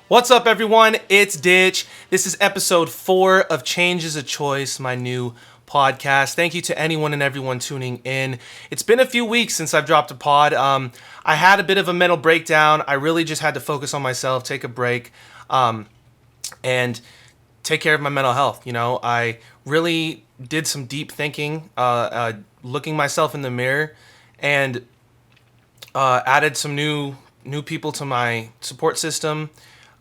What's up, everyone? It's Ditch. This is episode 4 of Change is a Choice, my new podcast. Thank you to anyone and everyone tuning in. It's been a few weeks since I've dropped a pod. I had a bit of a mental breakdown. I really just had to focus on myself, take a break, and take care of my mental health. I really did some deep thinking, looking myself in the mirror, and added some new people to my support system.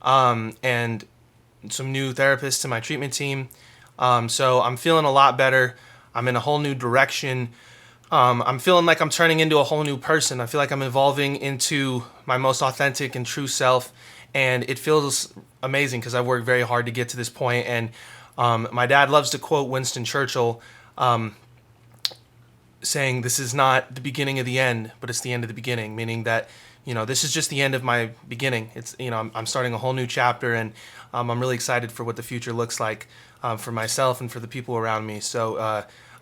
And some new therapists to my treatment team. So I'm feeling a lot better. I'm in a whole new direction. I'm feeling like I'm turning into a whole new person. I feel like I'm evolving into my most authentic and true self. And it feels amazing because I've worked very hard to get to this point. And my dad loves to quote Winston Churchill, saying, "This is not the beginning of the end, but it's the end of the beginning," meaning that this is just the end of my beginning. It's I'm starting a whole new chapter, and I'm really excited for what the future looks like for myself and for the people around me. So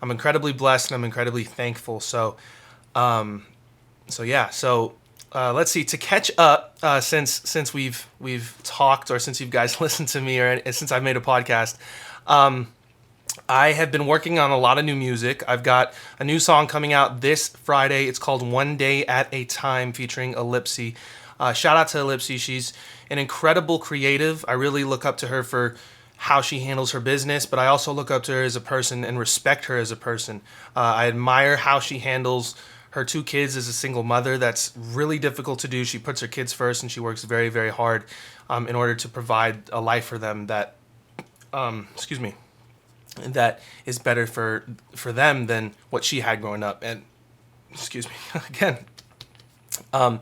I'm incredibly blessed and I'm incredibly thankful. So yeah. So let's see. To catch up, since we've talked, or since you guys listened to me, or since I've made a podcast. I have been working on a lot of new music. I've got a new song coming out this Friday. It's called One Day at a Time, featuring Ellipsy. Shout out to Ellipsy. She's an incredible creative. I really look up to her for how she handles her business, but I also look up to her as a person and respect her as a person. I admire how she handles her 2 kids as a single mother. That's really difficult to do. She puts her kids first, and she works very, very hard in order to provide a life for them that, that is better for them than what she had growing up. And again. And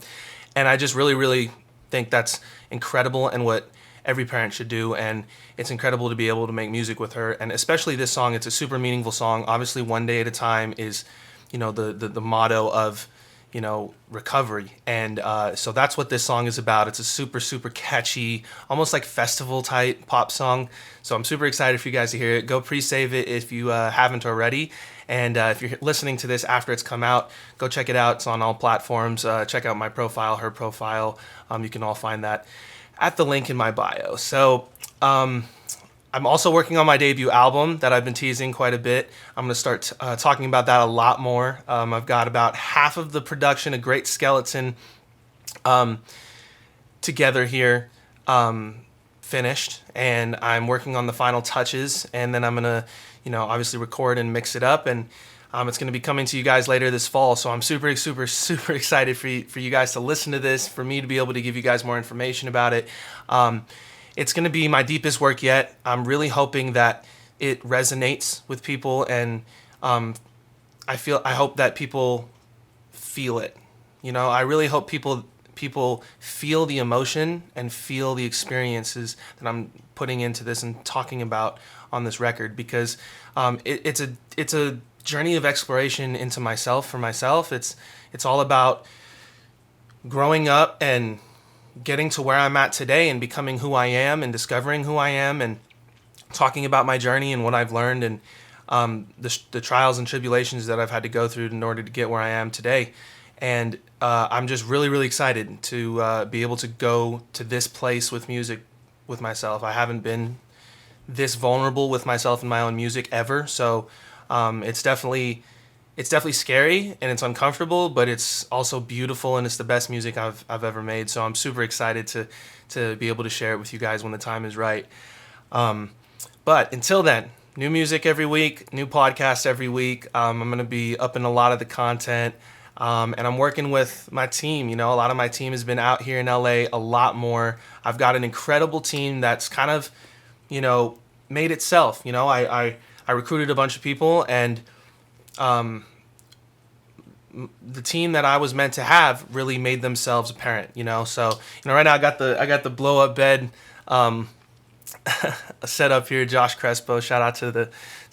I just really, really think that's incredible and what every parent should do. And it's incredible to be able to make music with her. And especially this song, it's a super meaningful song. Obviously, one day at a time is, the motto of, recovery. And so that's what this song is about. It's a super, super catchy, almost like festival type pop song. So I'm super excited for you guys to hear it. Go pre-save it if you haven't already. And if you're listening to this after it's come out, go check it out. It's on all platforms. Check out my profile, her profile. You can all find that at the link in my bio. So I'm also working on my debut album that I've been teasing quite a bit. I'm going to start talking about that a lot more. I've got about half of the production, a great skeleton together here, finished. And I'm working on the final touches. And then I'm going to, obviously record and mix it up. And it's going to be coming to you guys later this fall. So I'm super, super, super excited for you guys to listen to this, for me to be able to give you guys more information about it. It's going to be my deepest work yet. I'm really hoping that it resonates with people, and I hope that people feel it. I really hope people feel the emotion and feel the experiences that I'm putting into this and talking about on this record, because it's a journey of exploration into myself, for myself. It's all about growing up and getting to where I'm at today and becoming who I am and discovering who I am, and talking about my journey and what I've learned, and the trials and tribulations that I've had to go through in order to get where I am today. And I'm just really, really excited to be able to go to this place with music with myself. I haven't been this vulnerable with myself and my own music ever. So it's definitely scary and it's uncomfortable, but it's also beautiful, and it's the best music I've ever made. So I'm super excited to be able to share it with you guys when the time is right. But until then, new music every week, new podcast every week. I'm going to be upping a lot of the content, and I'm working with my team. A lot of my team has been out here in LA a lot more. I've got an incredible team that's kind of, made itself. I recruited a bunch of people, and the team that I was meant to have really made themselves apparent, So, right now I got the blow up bed set up here. Josh Crespo, shout out to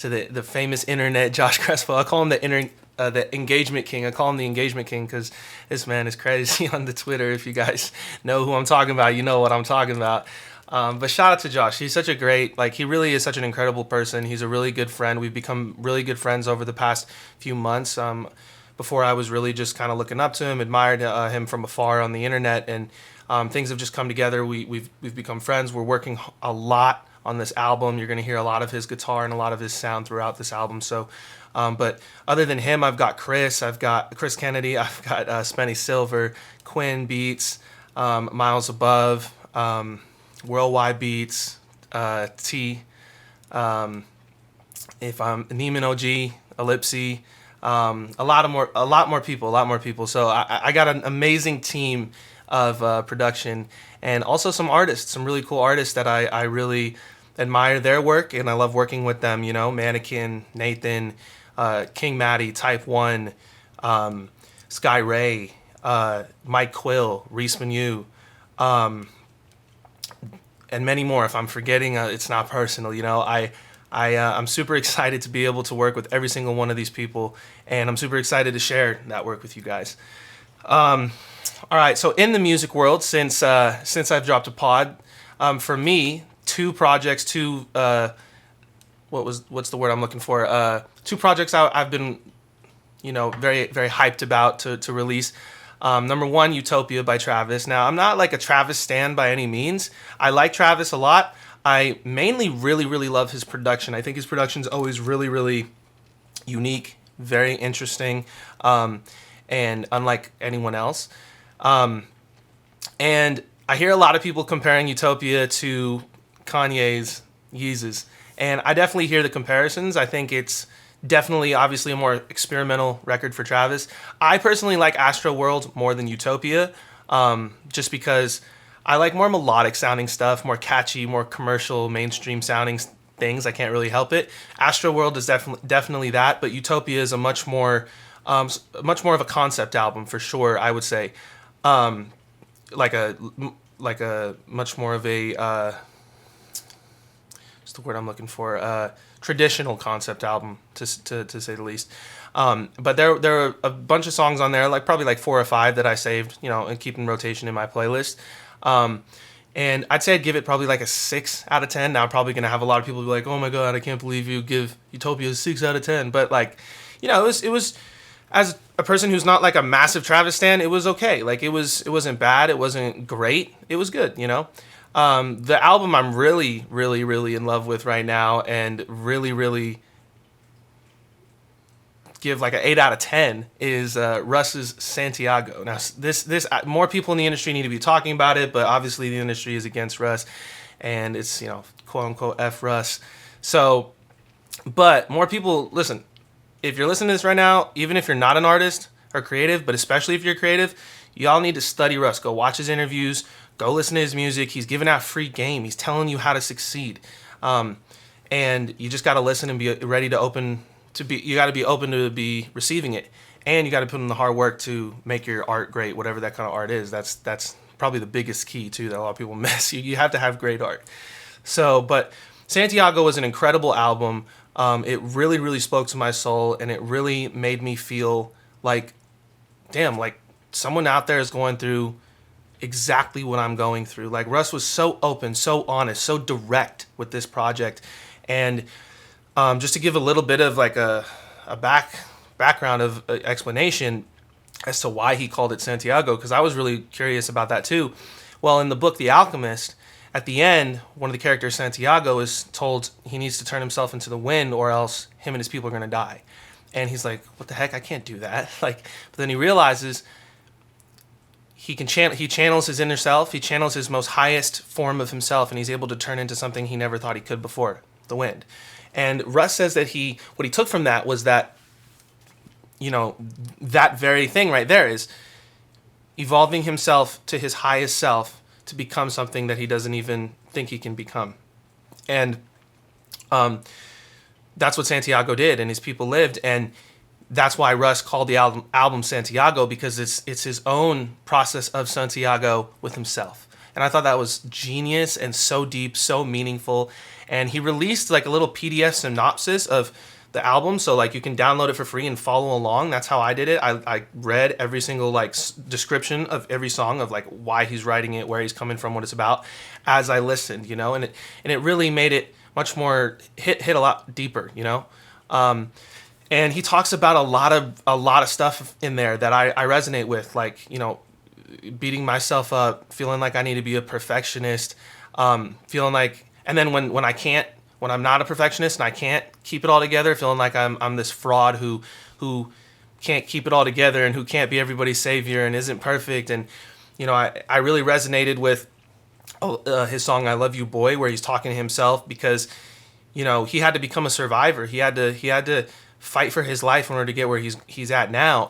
the famous internet Josh Crespo. I call him the engagement king. I call him the engagement king because this man is crazy on the Twitter. If you guys know who I'm talking about, you know what I'm talking about. But shout out to Josh. He's such a great, he really is such an incredible person. He's a really good friend. We've become really good friends over the past few months. Before I was really just kind of looking up to him, admired him from afar on the internet, and Things have just come together. We've become friends. We're working a lot on this album. You're going to hear a lot of his guitar and a lot of his sound throughout this album. So, but other than him, I've got Chris Kennedy, I've got Spenny Silver, Quinn Beats, Miles Above, Worldwide Beats, T, if I'm Neiman OG, Ellipsy, a lot more people. So I got an amazing team of production, and also some artists, some really cool artists that I really admire their work, and I love working with them. You know, Mannequin, Nathan, King Matty, Type One, Sky Ray, Mike Quill, Reese Manu, and many more. If I'm forgetting, it's not personal. You know, I'm super excited to be able to work with every single one of these people, and I'm super excited to share that work with you guys. All right, so in the music world, since I've dropped a pod, for me, two projects, what's the word I'm looking for? Two projects I've been, very very hyped about to release. Number one, Utopia by Travis. Now, I'm not like a Travis stan by any means. I like Travis a lot. I mainly really, really love his production. I think his production's always really, really unique, very interesting, and unlike anyone else. And I hear a lot of people comparing Utopia to Kanye's Yeezus, and I definitely hear the comparisons. I think it's definitely, obviously, a more experimental record for Travis. I personally like Astro World more than Utopia, just because I like more melodic sounding stuff, more catchy, more commercial, mainstream sounding things. I can't really help it. Astro World is definitely that, but Utopia is a much more of a concept album for sure. I would say, like a much more of a what's the word I'm looking for? Traditional concept album to say the least. But there are a bunch of songs on there, probably like 4 or 5 that I saved, and keep in rotation in my playlist. And I'd say I'd give it probably like a 6 out of 10. Now I'm probably gonna have a lot of people be like, "Oh my god, I can't believe you give Utopia a 6 out of 10." But it was as a person who's not like a massive Travis stan, it was okay. It wasn't bad, it wasn't great, it was good. The album I'm really, really, really in love with right now, and really, really give like an 8 out of 10 is Russ's Santiago. Now, this more people in the industry need to be talking about it, but obviously the industry is against Russ, and it's quote unquote F Russ. So, but more people listen. If you're listening to this right now, even if you're not an artist or creative, but especially if you're creative, y'all need to study Russ. Go watch his interviews. Go listen to his music. He's giving out free game. He's telling you how to succeed, and you just got to listen and be ready to open. You got to be open to be receiving it, and you got to put in the hard work to make your art great, whatever that kind of art is. That's probably the biggest key too that a lot of people miss. You have to have great art. So, but Santiago was an incredible album. It really, really spoke to my soul, and it really made me feel like, damn, like someone out there is going through exactly what I'm going through. Like Russ was so open, so honest, so direct with this project, and just to give a little bit of like a background of explanation as to why he called it Santiago, because I was really curious about that too. Well, in the book The Alchemist, at the end, one of the characters, Santiago, is told he needs to turn himself into the wind or else him and his people are going to die. And he's like, what the heck? I can't do that. But then he realizes he channels his inner self. He channels his most highest form of himself, and he's able to turn into something he never thought he could before, the wind. And Russ says that what he took from that was that, that very thing right there is evolving himself to his highest self to become something that he doesn't even think he can become. And that's what Santiago did, and his people lived. And that's why Russ called the album Santiago, because it's his own process of Santiago with himself. And I thought that was genius and so deep, so meaningful. And he released like a little PDF synopsis of the album, so you can download it for free and follow along. That's how I did it. I read every single description of every song of why he's writing it, where he's coming from, what it's about, as I listened, and it really made it much more hit a lot deeper, and he talks about a lot of stuff in there that I resonate with, beating myself up, feeling like I need to be a perfectionist, feeling like, and then when I'm not a perfectionist and I can't keep it all together, feeling like I'm this fraud who can't keep it all together and who can't be everybody's savior and isn't perfect. And I really resonated with his song "I Love You Boy," where he's talking to himself because he had to become a survivor. He had to fight for his life in order to get where he's at now.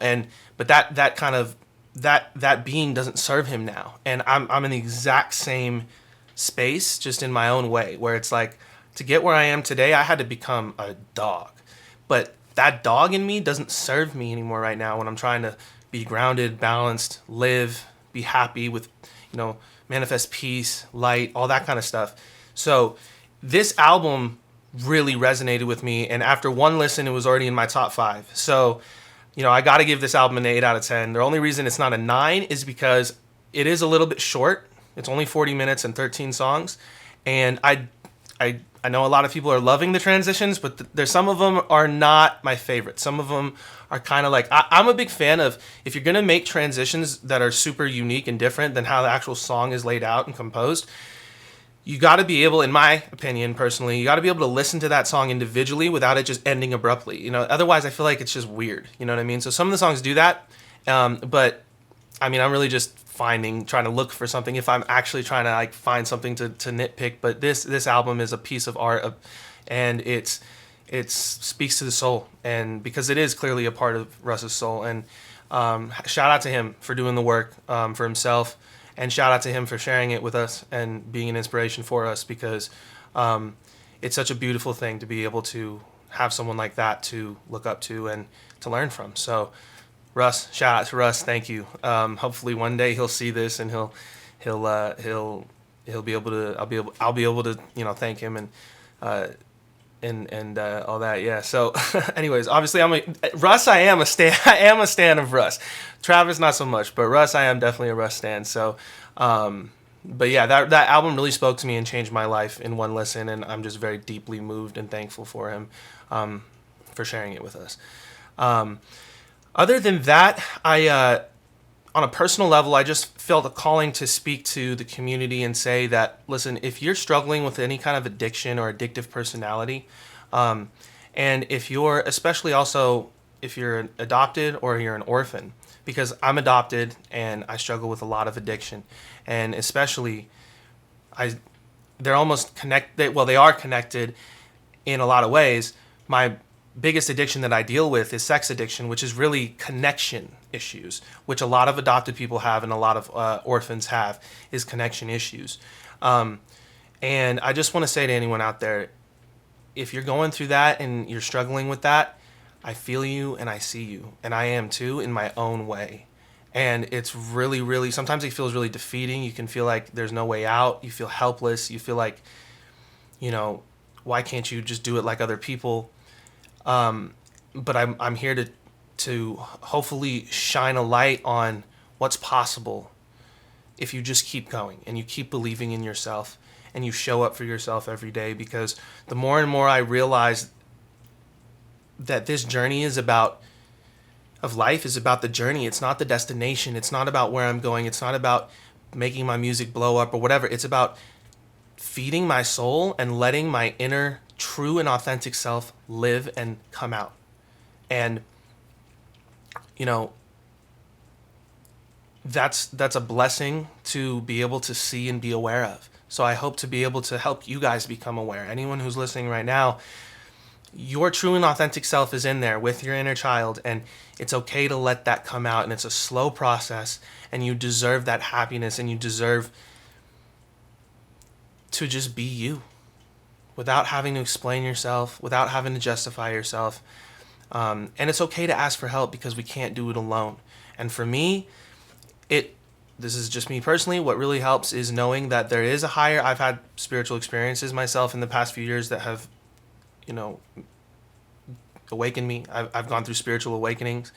But that kind of that being doesn't serve him now. And I'm in the exact same space, just in my own way, where it's like, to get where I am today, I had to become a dog. But that dog in me doesn't serve me anymore right now when I'm trying to be grounded, balanced, live, be happy with, manifest peace, light, all that kind of stuff. So this album really resonated with me. And after one listen, it was already in my top 5. So, I got to give this album an 8 out of 10. The only reason it's not a 9 is because it is a little bit short. It's only 40 minutes and 13 songs. And I know a lot of people are loving the transitions, but there's some of them are not my favorite. Some of them are kind of like, I'm a big fan of, if you're going to make transitions that are super unique and different than how the actual song is laid out and composed, you got to be able, in my opinion, personally, you got to be able to listen to that song individually without it just ending abruptly. Otherwise I feel like it's just weird. You know what I mean? So some of the songs do that, but I mean, I'm really just trying to look for something if I'm actually trying to like find something to nitpick. But this album is a piece of art, and it speaks to the soul, and because it is clearly a part of Russ's soul. And shout out to him for doing the work for himself. And shout out to him for sharing it with us and being an inspiration for us, because it's such a beautiful thing to be able to have someone like that to look up to and to learn from. So, Russ, shout out to Russ. Thank you. Hopefully one day he'll see this and he'll be able to. I'll be able to thank him and all that. Yeah. So, anyways, obviously Russ. I am a stan of Russ. Travis not so much, but Russ, I am definitely a Russ stan. So, but yeah, that album really spoke to me and changed my life in one listen, and I'm just very deeply moved and thankful for him for sharing it with us. Other than that, on a personal level, I just felt a calling to speak to the community and say that, listen, if you're struggling with any kind of addiction or addictive personality, and if you're, especially also if you're adopted or you're an orphan, because I'm adopted and I struggle with a lot of addiction, and especially they're almost connected. Well, they are connected in a lot of ways. My biggest addiction that I deal with is sex addiction, which is really connection issues, which a lot of adopted people have and a lot of orphans have, is connection issues. And I just want to say to anyone out there, if you're going through that and you're struggling with that, I feel you and I see you, and I am too in my own way. And it's really, really, sometimes it feels really defeating. You can feel like there's no way out. You feel helpless. You feel like, why can't you just do it like other people? But I'm here to hopefully shine a light on what's possible if you just keep going and you keep believing in yourself and you show up for yourself every day. Because the more and more I realize that this journey of life is about the journey. It's not the destination. It's not about where I'm going. It's not about making my music blow up or whatever. It's about feeding my soul and letting my inner true and authentic self live and come out. And that's a blessing to be able to see and be aware of. So I hope to be able to help you guys become aware. Anyone who's listening right now, your true and authentic self is in there with your inner child, and it's okay to let that come out, and it's a slow process, and you deserve that happiness, and you deserve to just be you without having to explain yourself, without having to justify yourself. And it's okay to ask for help, because we can't do it alone. And for me, this is just me personally, what really helps is knowing that there is a higher. I've had spiritual experiences myself in the past few years that have awakened me. I've gone through spiritual awakenings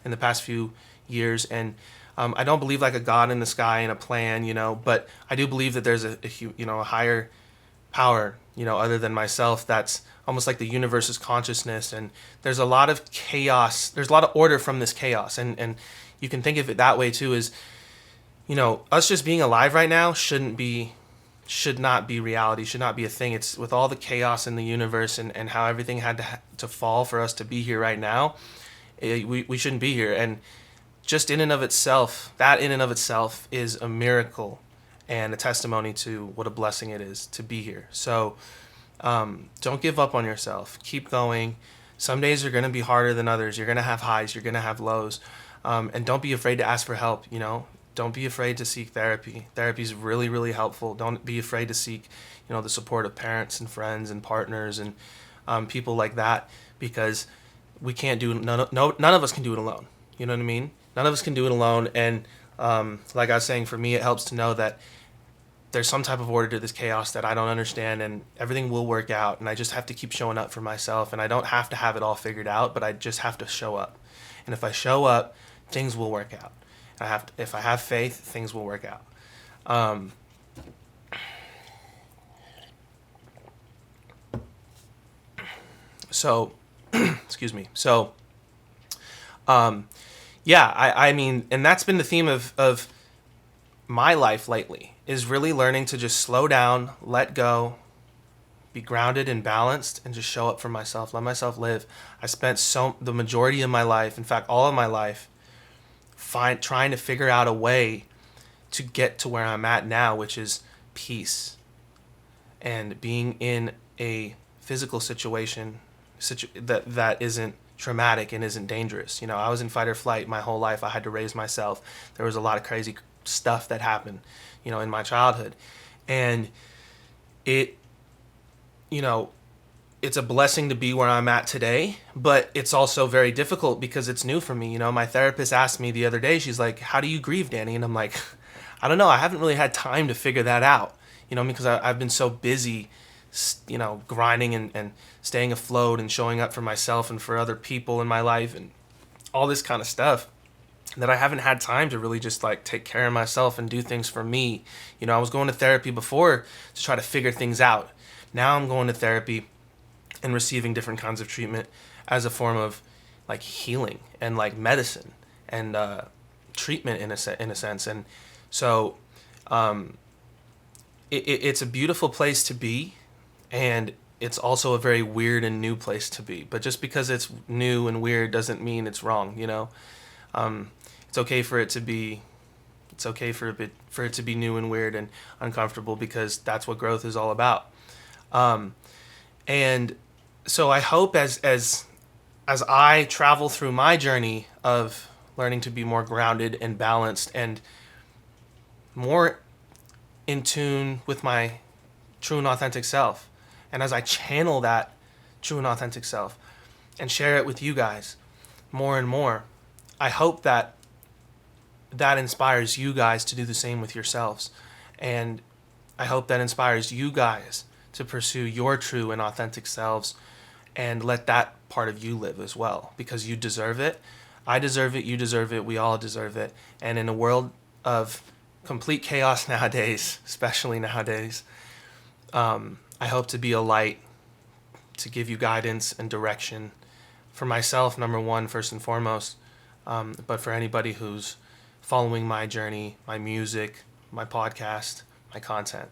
in the past few years, and I don't believe like a God in the sky and a plan, but I do believe that there's a higher power, other than myself, that's almost like the universe's consciousness, and there's a lot of chaos. There's a lot of order from this chaos, and you can think of it that way too, is us just being alive right now should not be reality, should not be a thing. It's with all the chaos in the universe and how everything had to fall for us to be here right now. We shouldn't be here. And just in and of itself, that in and of itself is a miracle and a testimony to what a blessing it is to be here. So don't give up on yourself. Keep going. Some days are going to be harder than others. You're going to have highs. You're going to have lows. And don't be afraid to ask for help. Don't be afraid to seek therapy. Therapy is really, really helpful. Don't be afraid to seek, the support of parents and friends and partners and people like that, because we can't do none of us can do it alone. You know what I mean? None of us can do it alone. And like I was saying, for me, it helps to know that there's some type of order to this chaos that I don't understand, and everything will work out. And I just have to keep showing up for myself. And I don't have to have it all figured out, but I just have to show up. And if I show up, things will work out. If I have faith, things will work out. So, excuse me. So, yeah, I mean, and that's been the theme of my life lately, is really learning to just slow down, let go, be grounded and balanced, and just show up for myself, let myself live. I spent the majority of my life, in fact, all of my life, trying to figure out a way to get to where I'm at now, which is peace and being in a physical situation that isn't traumatic and isn't dangerous. I was in fight or flight my whole life. I had to raise myself. There was a lot of crazy stuff that happened, in my childhood, and it's a blessing to be where I'm at today, but it's also very difficult because it's new for me. My therapist asked me the other day, she's like, "How do you grieve, Danny?" And I'm like, I don't know. I haven't really had time to figure that out, because I've been so busy, grinding and staying afloat and showing up for myself and for other people in my life and all this kind of stuff, that I haven't had time to really just take care of myself and do things for me. I was going to therapy before to try to figure things out. Now I'm going to therapy and receiving different kinds of treatment as a form of healing and medicine and treatment in a sense. And so it's a beautiful place to be, and it's also a very weird and new place to be. But just because it's new and weird doesn't mean it's wrong. It's okay for it to be. It's okay for it to be new and weird and uncomfortable, because that's what growth is all about. And so I hope as I travel through my journey of learning to be more grounded and balanced and more in tune with my true and authentic self, and as I channel that true and authentic self and share it with you guys more and more, I hope that inspires you guys to do the same with yourselves. And I hope that inspires you guys to pursue your true and authentic selves and let that part of you live as well, because you deserve it. I deserve it. You deserve it. We all deserve it. And in a world of complete chaos nowadays, especially nowadays, I hope to be a light, to give you guidance and direction for myself, number one, first and foremost, but for anybody who's following my journey, my music, my podcast, my content.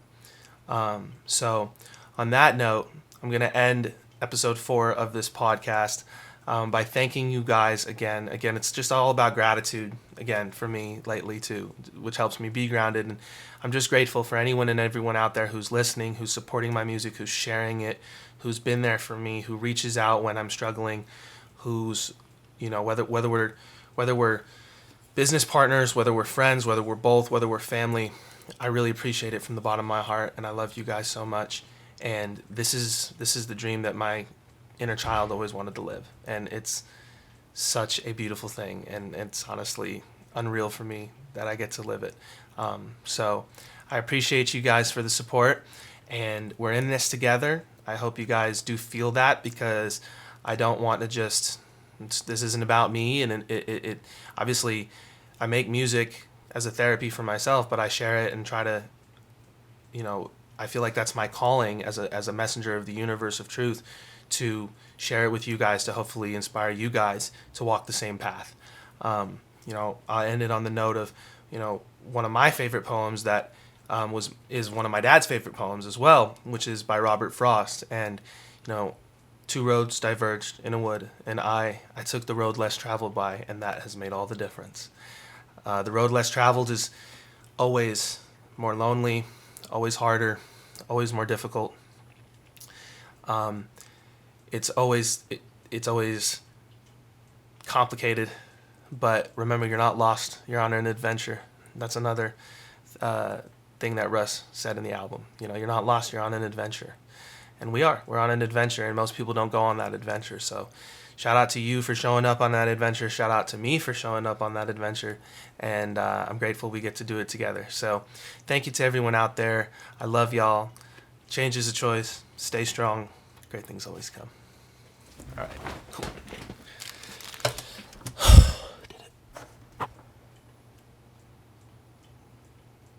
So on that note, I'm going to end episode 4 of this podcast by thanking you guys again. Again, it's just all about gratitude, again, for me lately too, which helps me be grounded. And I'm just grateful for anyone and everyone out there who's listening, who's supporting my music, who's sharing it, who's been there for me, who reaches out when I'm struggling, who's, whether we're business partners, whether we're friends, whether we're both, whether we're family. I really appreciate it from the bottom of my heart, and I love you guys so much. And this is the dream that my inner child always wanted to live, and it's such a beautiful thing, and it's honestly unreal for me that I get to live it. So I appreciate you guys for the support, and we're in this together. I hope you guys do feel that, because I don't want to just, this isn't about me, and it obviously I make music as a therapy for myself, but I share it and try to, I feel like that's my calling as a messenger of the universe of truth, to share it with you guys, to hopefully inspire you guys to walk the same path. I'll end it on the note of one of my favorite poems that is one of my dad's favorite poems as well, which is by Robert Frost. And two roads diverged in a wood, and I took the road less traveled by, and that has made all the difference. The road less traveled is always more lonely, always harder, always more difficult. It's always complicated, but remember, you're not lost. You're on an adventure. That's another thing that Russ said in the album. You're not lost. You're on an adventure, and we're on an adventure, and most people don't go on that adventure. So, shout out to you for showing up on that adventure. Shout out to me for showing up on that adventure, and I'm grateful we get to do it together. So, thank you to everyone out there. I love y'all. Change is a choice. Stay strong. Great things always come. All right, cool.